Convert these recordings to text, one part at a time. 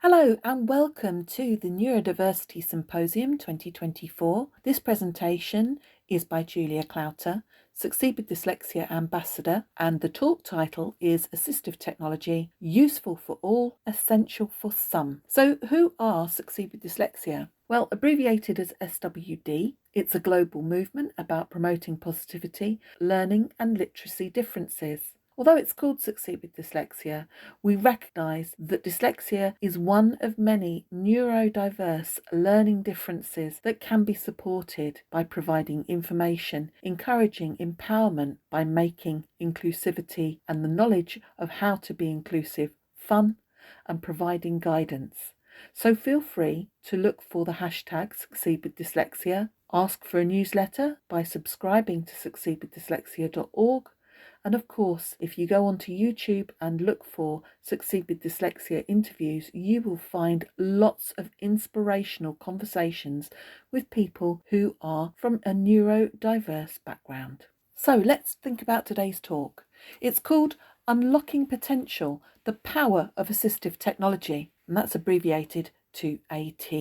Hello and welcome to the Neurodiversity Symposium 2024. This presentation is by Julia Clouter, Succeed with Dyslexia Ambassador, and the talk title is Assistive Technology, Useful for All, Essential for Some. So who are Succeed with Dyslexia? Well, abbreviated as SWD, it's a global movement about promoting positivity, learning and literacy differences. Although it's called Succeed with Dyslexia, we recognise that dyslexia is one of many neurodiverse learning differences that can be supported by providing information, encouraging empowerment by making inclusivity and the knowledge of how to be inclusive fun, and providing guidance. So feel free to look for the hashtag Succeed with Dyslexia, ask for a newsletter by subscribing to succeedwithdyslexia.org. And of course, if you go onto YouTube and look for Succeed with Dyslexia interviews, you will find lots of inspirational conversations with people who are from a neurodiverse background. So let's think about today's talk. It's called Unlocking Potential, the Power of Assistive Technology, and that's abbreviated to AT.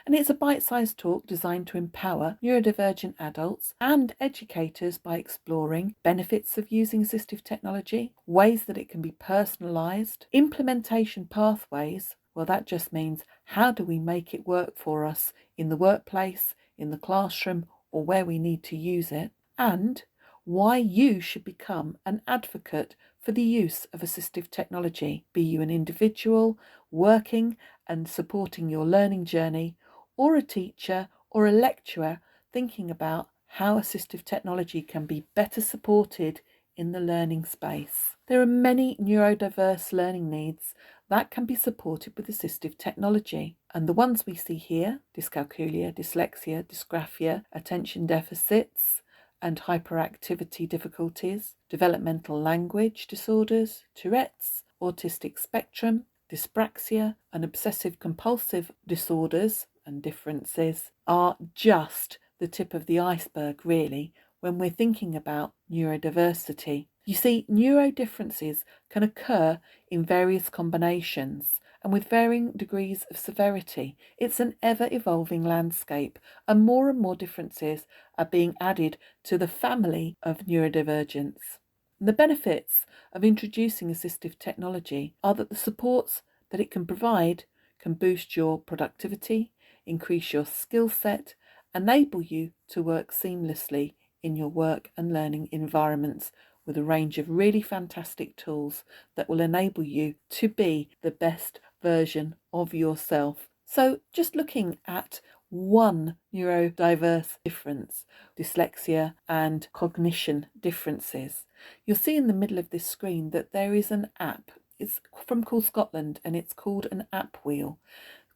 And it's a bite-sized talk designed to empower neurodivergent adults and educators by exploring benefits of using assistive technology, ways that it can be personalised, implementation pathways. Well, that just means how do we make it work for us in the workplace, in the classroom, or where we need to use it, and why you should become an advocate for the use of assistive technology, be you an individual working and supporting your learning journey, or a teacher or a lecturer thinking about how assistive technology can be better supported in the learning space. There are many neurodiverse learning needs that can be supported with assistive technology, and the ones we see here, dyscalculia, dyslexia, dysgraphia, attention deficits, and hyperactivity difficulties, developmental language disorders, Tourette's, autistic spectrum, dyspraxia, and obsessive compulsive disorders and differences are just the tip of the iceberg, really, when we're thinking about neurodiversity. You see, neurodifferences can occur in various combinations and with varying degrees of severity. It's an ever-evolving landscape, and more differences are being added to the family of neurodivergence. And the benefits of introducing assistive technology are that the supports that it can provide can boost your productivity, increase your skill set, enable you to work seamlessly in your work and learning environments with a range of really fantastic tools that will enable you to be the best version of yourself. So just looking at one neurodiverse difference, dyslexia and cognition differences, you'll see in the middle of this screen that there is an app. It's from Cool Scotland and it's called an app wheel.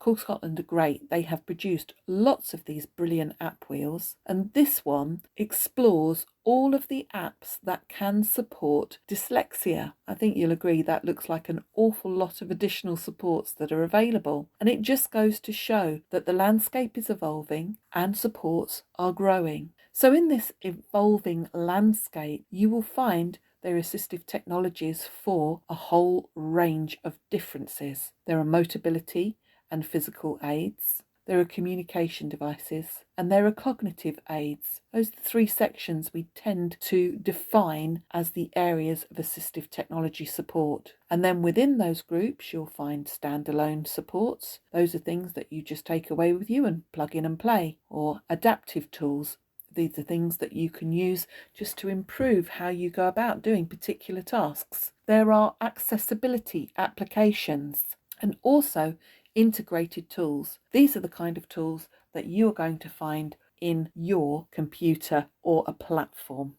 Cool Scotland are great. They have produced lots of these brilliant app wheels, and this one explores all of the apps that can support dyslexia. I think you'll agree that looks like an awful lot of additional supports that are available, and it just goes to show that the landscape is evolving and supports are growing. So in this evolving landscape, you will find there are assistive technologies for a whole range of differences. There are motability and physical aids, there are communication devices, and there are cognitive aids. Those are the three sections we tend to define as the areas of assistive technology support. And then within those groups, you'll find standalone supports. Those are things that you just take away with you and plug in and play, or adaptive tools. These are things that you can use just to improve how you go about doing particular tasks. There are accessibility applications and also integrated tools. These are the kind of tools that you are going to find in your computer or a platform.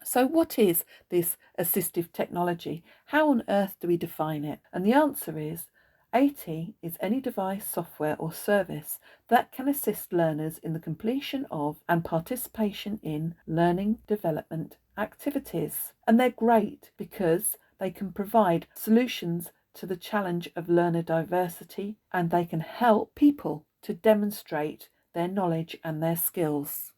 So what is this assistive technology? How on earth do we define it? And the answer is AT is any device, software or service that can assist learners in the completion of and participation in learning development activities. And they're great because they can provide solutions to the challenge of learner diversity, and they can help people to demonstrate their knowledge and their skills.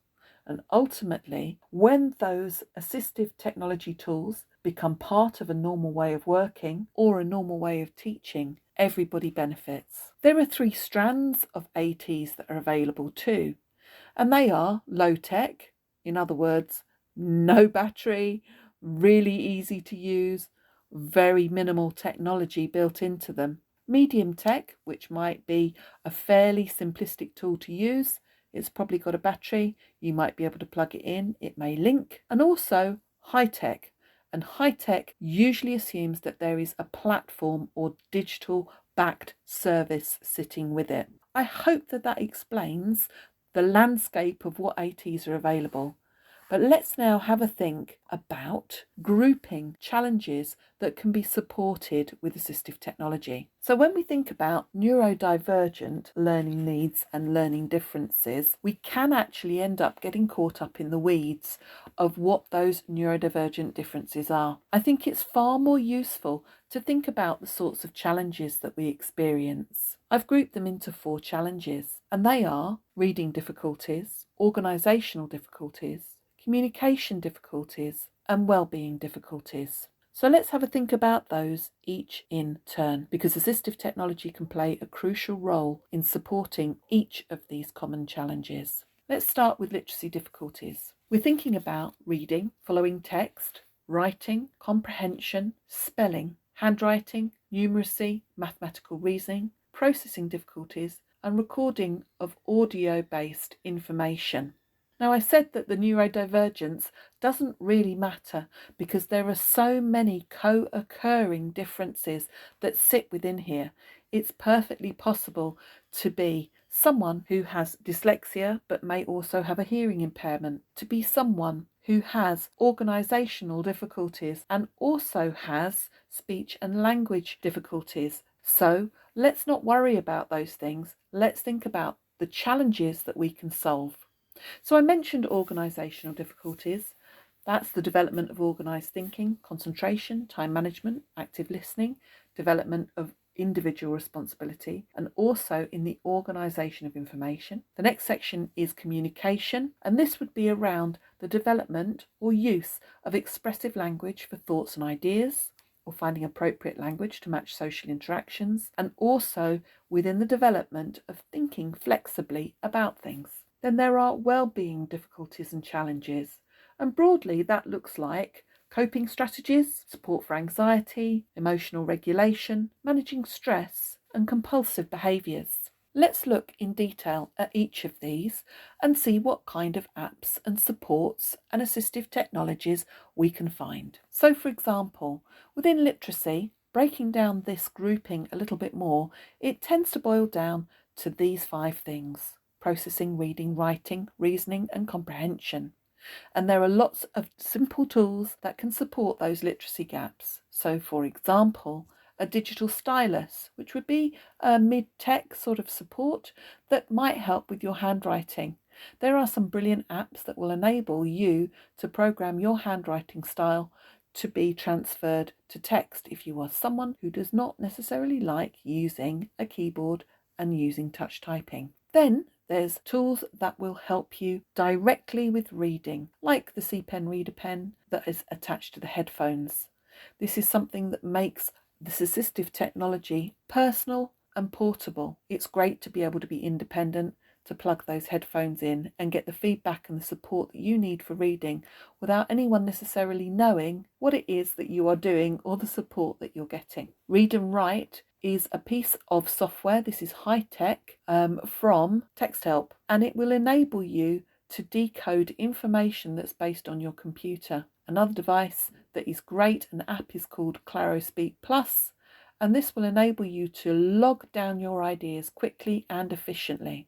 And ultimately, when those assistive technology tools become part of a normal way of working or a normal way of teaching, Everybody benefits. There are 3 strands of ATs that are available too, and they are low tech, in other words, no battery, really easy to use, very minimal technology built into them. Medium tech, which might be a fairly simplistic tool to use. It's probably got a battery, you might be able to plug it in, it may link. And also high tech. And high tech usually assumes that there is a platform or digital backed service sitting with it. I hope that explains the landscape of what ATs are available. But let's now have a think about grouping challenges that can be supported with assistive technology. So when we think about neurodivergent learning needs and learning differences, we can actually end up getting caught up in the weeds of what those neurodivergent differences are. I think it's far more useful to think about the sorts of challenges that we experience. I've grouped them into 4 challenges, and they are reading difficulties, organisational difficulties, communication difficulties, and well-being difficulties. So let's have a think about those each in turn, because assistive technology can play a crucial role in supporting each of these common challenges. Let's start with literacy difficulties. We're thinking about reading, following text, writing, comprehension, spelling, handwriting, numeracy, mathematical reasoning, processing difficulties, and recording of audio-based information. Now, I said that the neurodivergence doesn't really matter because there are so many co-occurring differences that sit within here. It's perfectly possible to be someone who has dyslexia but may also have a hearing impairment, to be someone who has organisational difficulties and also has speech and language difficulties. So let's not worry about those things. Let's think about the challenges that we can solve. So I mentioned organisational difficulties. That's the development of organised thinking, concentration, time management, active listening, development of individual responsibility, and also in the organisation of information. The next section is communication, and this would be around the development or use of expressive language for thoughts and ideas, or finding appropriate language to match social interactions, and also within the development of thinking flexibly about things. Then there are well-being difficulties and challenges, and broadly that looks like coping strategies, support for anxiety, emotional regulation, managing stress, and compulsive behaviours. Let's look in detail at each of these and see what kind of apps and supports and assistive technologies we can find. So, for example, within literacy, breaking down this grouping a little bit more, it tends to boil down to these 5 things: processing, reading, writing, reasoning, and comprehension. And there are lots of simple tools that can support those literacy gaps. So, for example, a digital stylus, which would be a mid-tech sort of support that might help with your handwriting. There are some brilliant apps that will enable you to program your handwriting style to be transferred to text if you are someone who does not necessarily like using a keyboard and using touch typing. Then there's tools that will help you directly with reading, like the C-Pen Reader Pen that is attached to the headphones. This is something that makes this assistive technology personal and portable. It's great to be able to be independent, to plug those headphones in and get the feedback and the support that you need for reading without anyone necessarily knowing what it is that you are doing or the support that you're getting. Read and Write is a piece of software. This is high tech from TextHelp, and it will enable you to decode information that's based on your computer. Another device that is great, an app, is called ClaroSpeak Plus, and this will enable you to log down your ideas quickly and efficiently.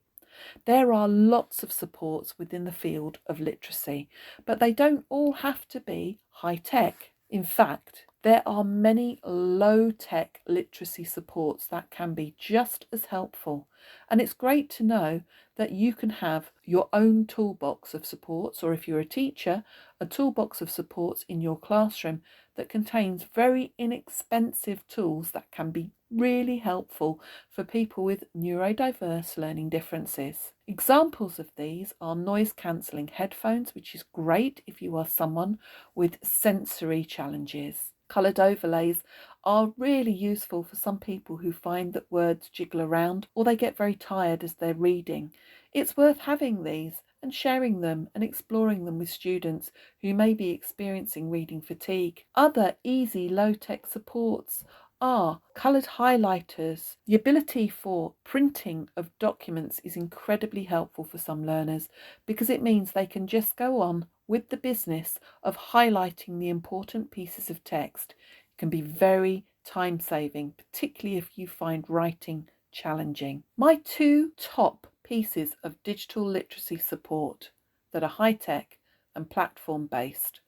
There are lots of supports within the field of literacy, but they don't all have to be high tech. In fact, there are many low-tech literacy supports that can be just as helpful, and it's great to know that you can have your own toolbox of supports, or if you're a teacher, a toolbox of supports in your classroom that contains very inexpensive tools that can be really helpful for people with neurodiverse learning differences. Examples of these are noise-cancelling headphones, which is great if you are someone with sensory challenges. Coloured overlays are really useful for some people who find that words jiggle around or they get very tired as they're reading. It's worth having these and sharing them and exploring them with students who may be experiencing reading fatigue. Other easy low-tech supports are coloured highlighters. The ability for printing of documents is incredibly helpful for some learners because it means they can just go on with the business of highlighting the important pieces of text. It can be very time-saving, particularly if you find writing challenging. My two top pieces of digital literacy support that are high-tech and platform-based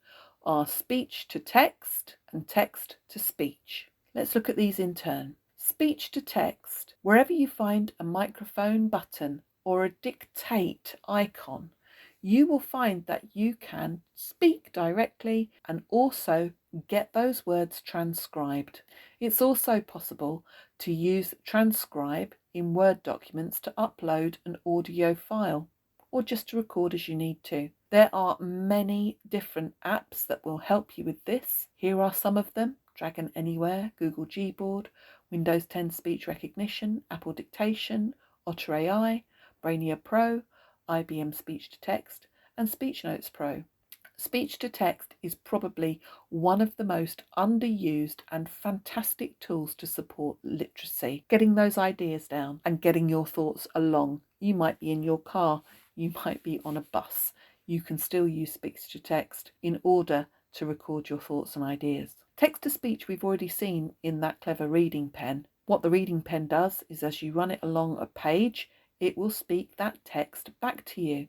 are speech to text and text to speech. Let's look at these in turn. Speech to text. Wherever you find a microphone button or a dictate icon, you will find that you can speak directly and also get those words transcribed. It's also possible to use transcribe in Word documents to upload an audio file or just to record as you need to. There are many different apps that will help you with this. Here are some of them: Dragon Anywhere, Google Gboard, Windows 10 Speech Recognition, Apple Dictation, Otter AI, Brainier Pro, IBM Speech to Text, and Speech Notes Pro. Speech to text is probably one of the most underused and fantastic tools to support literacy, getting those ideas down and getting your thoughts along. You might be in your car, you might be on a bus. You can still use speech to text in order to record your thoughts and ideas. Text to speech we've already seen in that clever reading pen. What the reading pen does is as you run it along a page, it will speak that text back to you.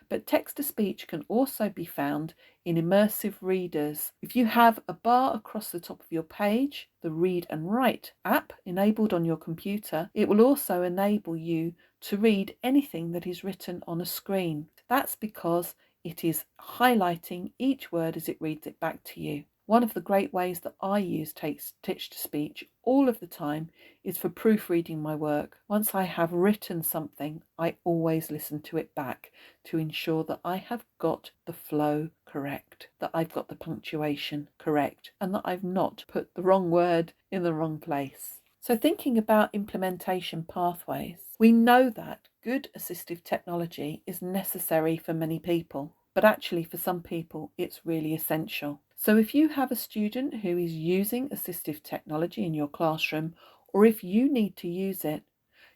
But text-to-speech can also be found in immersive readers. If you have a bar across the top of your page, the Read and Write app enabled on your computer, it will also enable you to read anything that is written on a screen. That's because it is highlighting each word as it reads it back to you. One of the great ways that I use text-to-speech all of the time is for proofreading my work. Once I have written something, I always listen to it back to ensure that I have got the flow correct, that I've got the punctuation correct, and that I've not put the wrong word in the wrong place. So thinking about implementation pathways, we know that good assistive technology is necessary for many people, but actually for some people it's really essential. So if you have a student who is using assistive technology in your classroom, or if you need to use it,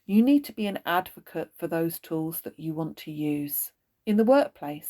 you need to be an advocate for those tools that you want to use. In the workplace,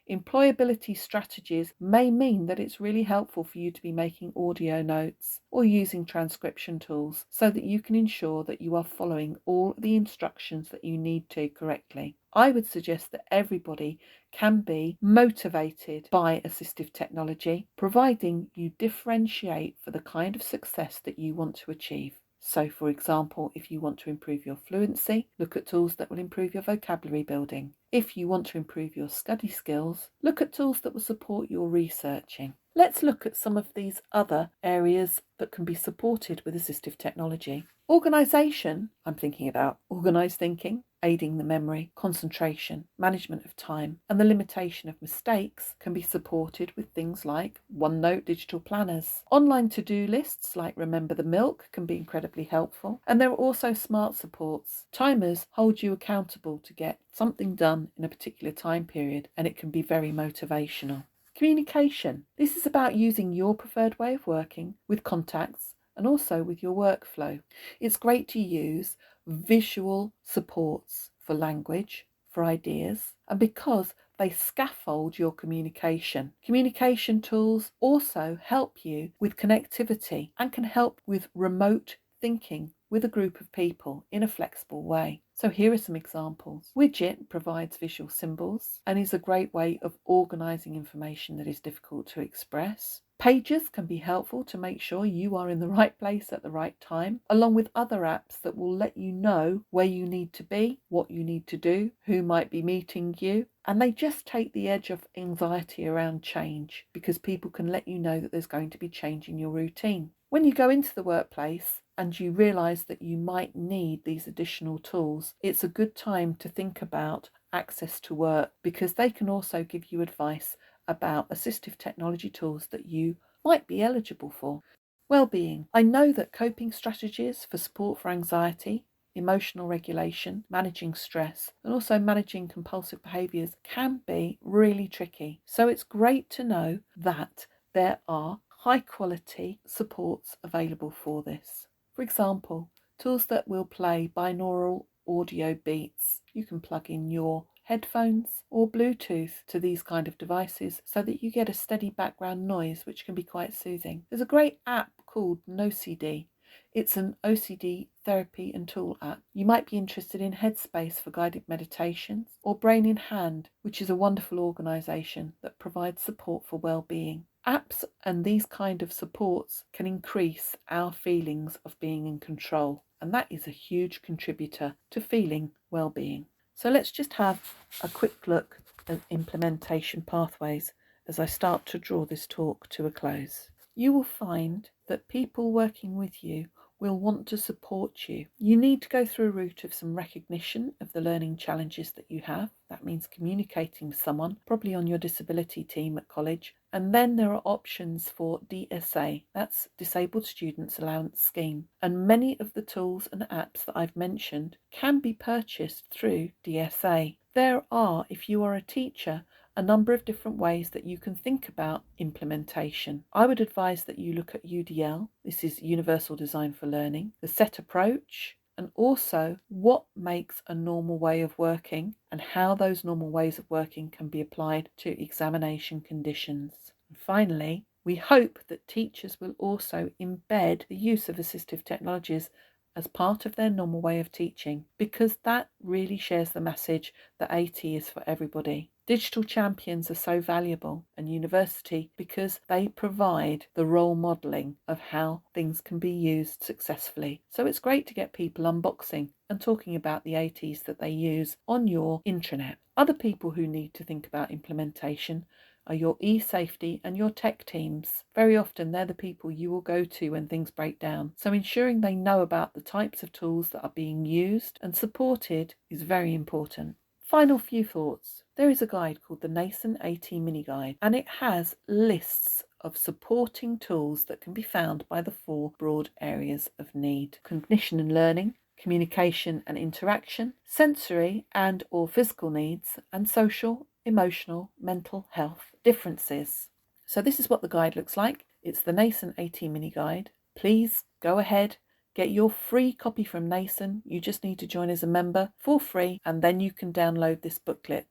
employability strategies may mean that it's really helpful for you to be making audio notes or using transcription tools so that you can ensure that you are following all the instructions that you need to correctly. I would suggest that everybody can be motivated by assistive technology, providing you differentiate for the kind of success that you want to achieve. So, for example, if you want to improve your fluency, look at tools that will improve your vocabulary building. If you want to improve your study skills, look at tools that will support your researching. Let's look at some of these other areas that can be supported with assistive technology. Organisation, I'm thinking about organised thinking, aiding the memory, concentration, management of time, and the limitation of mistakes can be supported with things like OneNote digital planners. Online to-do lists like Remember the Milk can be incredibly helpful. And there are also smart supports. Timers hold you accountable to get something done in a particular time period, and it can be very motivational. Communication. This is about using your preferred way of working with contacts and also with your workflow. It's great to use visual supports for language, for ideas, and because they scaffold your communication. Communication tools also help you with connectivity and can help with remote thinking with a group of people in a flexible way. So here are some examples. Widget provides visual symbols and is a great way of organising information that is difficult to express. Pages can be helpful to make sure you are in the right place at the right time, along with other apps that will let you know where you need to be, what you need to do, who might be meeting you, and they just take the edge off anxiety around change because people can let you know that there's going to be change in your routine. When you go into the workplace and you realise that you might need these additional tools, it's a good time to think about Access to Work because they can also give you advice about assistive technology tools that you might be eligible for. Well-being. I know that coping strategies for support for anxiety, emotional regulation, managing stress, and also managing compulsive behaviours can be really tricky. So it's great to know that there are high quality supports available for this. For example, tools that will play binaural audio beats. You can plug in your headphones or Bluetooth to these kind of devices so that you get a steady background noise, which can be quite soothing. There's a great app called NoCD. It's an OCD therapy and tool app. You might be interested in Headspace for guided meditations, or Brain in Hand, which is a wonderful organisation that provides support for well-being. Apps and these kind of supports can increase our feelings of being in control, and that is a huge contributor to feeling well-being. So let's just have a quick look at implementation pathways as I start to draw this talk to a close. You will find that people working with you will want to support you. You need to go through a route of some recognition of the learning challenges that you have. That means communicating with someone, probably on your disability team at college. And then there are options for DSA, that's Disabled Students Allowance Scheme. And many of the tools and apps that I've mentioned can be purchased through DSA. There are, if you are a teacher, a number of different ways that you can think about implementation. I would advise that you look at UDL, this is Universal Design for Learning, the SET approach, and also what makes a normal way of working and how those normal ways of working can be applied to examination conditions. And finally, we hope that teachers will also embed the use of assistive technologies as part of their normal way of teaching, because that really shares the message that AT is for everybody. Digital champions are so valuable and university because they provide the role modelling of how things can be used successfully. So it's great to get people unboxing and talking about the ATs that they use on your intranet. Other people who need to think about implementation are your e-safety and your tech teams. Very often they're the people you will go to when things break down. So ensuring they know about the types of tools that are being used and supported is very important. Final few thoughts. There is a guide called the NASEN AT Mini Guide, and it has lists of supporting tools that can be found by the 4 broad areas of need: cognition and learning, communication and interaction, sensory and or physical needs, and social, emotional, mental health differences. So this is what the guide looks like. It's the NASEN AT Mini Guide. Please go ahead, get your free copy from NASEN. You just need to join as a member for free, and then you can download this booklet.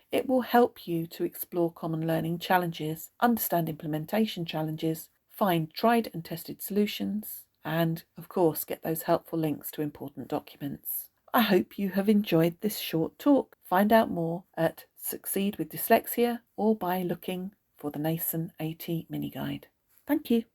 It will help you to explore common learning challenges, understand implementation challenges, find tried and tested solutions, and of course get those helpful links to important documents. I hope you have enjoyed this short talk. Find out more at Succeed with Dyslexia or by looking for the NASEN AT Mini Guide. Thank you.